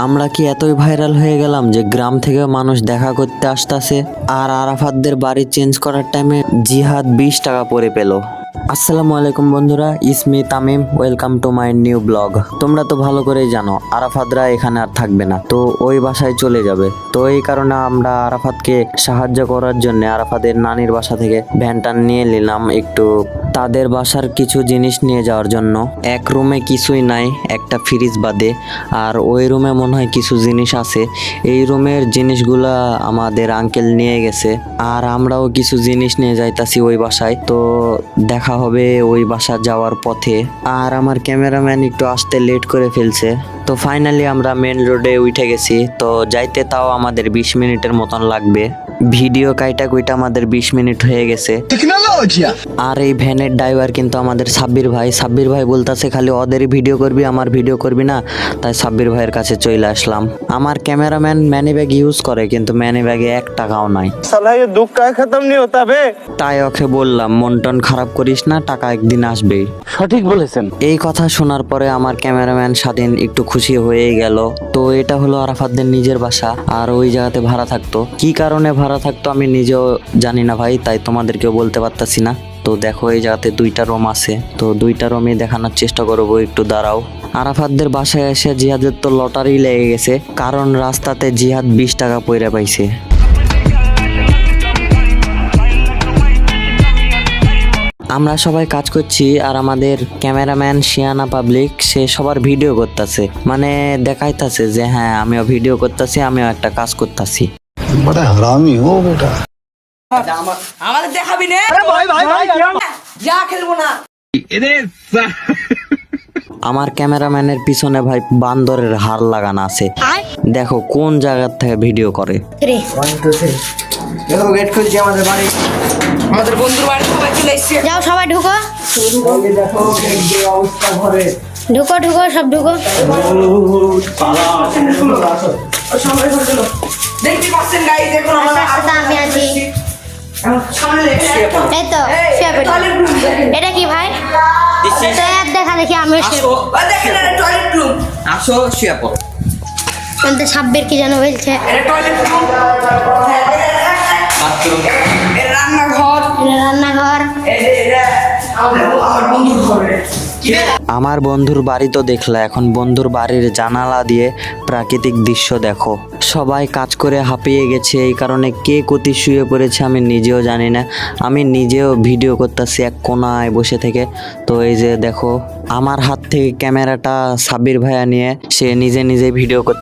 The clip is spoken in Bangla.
আমরা কি এতই ভাইরাল হয়ে গেলাম যে গ্রাম থেকে মানুষ দেখা করতে আসতেছে? আর আরাফাতদের বাড়ি চেঞ্জ করার টাইমে জিহাদ 20 টাকা পরে পেল। আসসালামু আলাইকুম বন্ধুরা, ইসমি Tamim, welcome to my new blog. তোমরা তো ভালো করেই জানো আরাফাতরা এখানে আর থাকবে না, তো ওই বাসায় চলে যাবে। তো এই কারণে আমরা আরাফাতকে সাহায্য করার জন্য আরাফাতের নানির বাসা থেকে ভ্যানটা নিয়ে নিলাম, একটু তাদের বাসার কিছু জিনিস নিয়ে যাওয়ার জন্য। এক রুমে কিছুই নাই, একটা ফ্রিজ বাদে, আর ওই রুমে মনে হয় কিছু জিনিস আছে। এই রুমের জিনিসগুলা আমাদের আঙ্কেল নিয়ে গেছে, আর আমরাও কিছু জিনিস নিয়ে যাইতাছি ওই বাসায়। তো দেখা হবে ওই বাসা যাওয়ার পথে। আর আমার ক্যামেরাম্যান একটু আসতে লেট করে ফেলছে। তো ফাইনালি আমরা মেন রোডে উঠে গেছি। তো যাইতে তাও আমাদের 20 মিনিটের মতন লাগবে। ভিডিও কাইটা কুইটা আমাদের 20 মিনিট হয়ে গেছে। আর এই ভ্যানের ড্রাইভার কিন্তু আমাদের সাব্বির ভাই। সাব্বির ভাই বলতেছে খালি ওদেরই ভিডিও করবি, আমার ভিডিও করবি না। তাই সাব্বির ভাইয়ের কাছে চলে আসলাম। আমার ক্যামেরাম্যান ম্যানি ব্যাগ ইউজ করে, কিন্তু ম্যানি ব্যাগে 1 টাকাও নাই। साला ये दुख का खत्म नहीं होता बे। তাই ওকে বললাম মন টন খারাপ করিস না, টাকা একদিন আসবেই। সঠিক বলেছেন। এই কথা শোনার পরে আমার ক্যামেরাম্যান স্বাধীন একটু খুশি হয়ে গেল। তো এটা হলো আরাফাতদের নিজের বাসা, আর ওই জায়গাতে ভাড়া থাকতো। কি কারণে ভাড়া থাকতো আমি নিজেও জানি না ভাই, তাই তোমাদেরকেও বলতে পারতাছি না। তো দেখো এই জায়গাতে 2টা রুম আছে, তো 2টা রুমই দেখানোর চেষ্টা করবো, একটু দাঁড়াও। আরাফাতদের বাসায় এসে জিহাদের তো লটারি লেগে গেছে, কারণ রাস্তাতে জিহাদ 20 টাকা পয়রা পাইছে। আমরা সবাই কাজ করছি, আর আমাদের ক্যামেরাম্যান শিয়ানা পাবলিক সে সবার ভিডিও করতেছে, মানে দেখাইতেছে যে হ্যাঁ আমিও ভিডিও করতেছি, আমিও একটা কাজ করতেছি। बड़ा हरामी हो बेटा। আমাদের দেখাবি না যা খেলবো না। আমার ক্যামেরাম্যানের পিছনে ভাই বান্দরের হাড় লাগানো আছে, দেখো কোন জায়গা থেকে ভিডিও করে। গেট খুলছি আমাদের বাড়ি, আমাদের বন্ধুর বাড়ি সবাই চলে এসছে। যাও সবাই ঢুকো ঢুকো ঢুকো সব ঢুকো। দেখতে পাচ্ছেন গাইস, দেখুন আমরা আচ্ছা, আমি আছি। সামনে এই তো শুয়ে পড়ি। এটা কি ভাই? তো এক দেখা দেখি আমি দেখেন এটা টয়লেট রুম, আসো শুয়ে পড়ো। বলতে সাব্বির কি যেন বলছে। এটা টয়লেট রুম, এটা রান্নাঘর, এটা রান্নাঘর। এটা আমার বন্ধুর ঘর। আমার বন্ধুর বাড়ি তো দেখলা, এখন বন্ধুর বাড়ির জানালা দিয়ে প্রাকৃতিক দৃশ্য দেখো। সবাই কাজ করে হাঁপিয়ে গেছে, এই কারণে কে কোথায় শুয়ে পড়েছে আমি নিজেও জানি না। আমি নিজেও ভিডিও করতেছি এক কোনায় বসে থেকে। তো এই যে দেখো আমার হাত থেকে ক্যামেরাটা সাব্বির ভাইয়া নিয়ে সে নিজে নিজে ভিডিও করতে।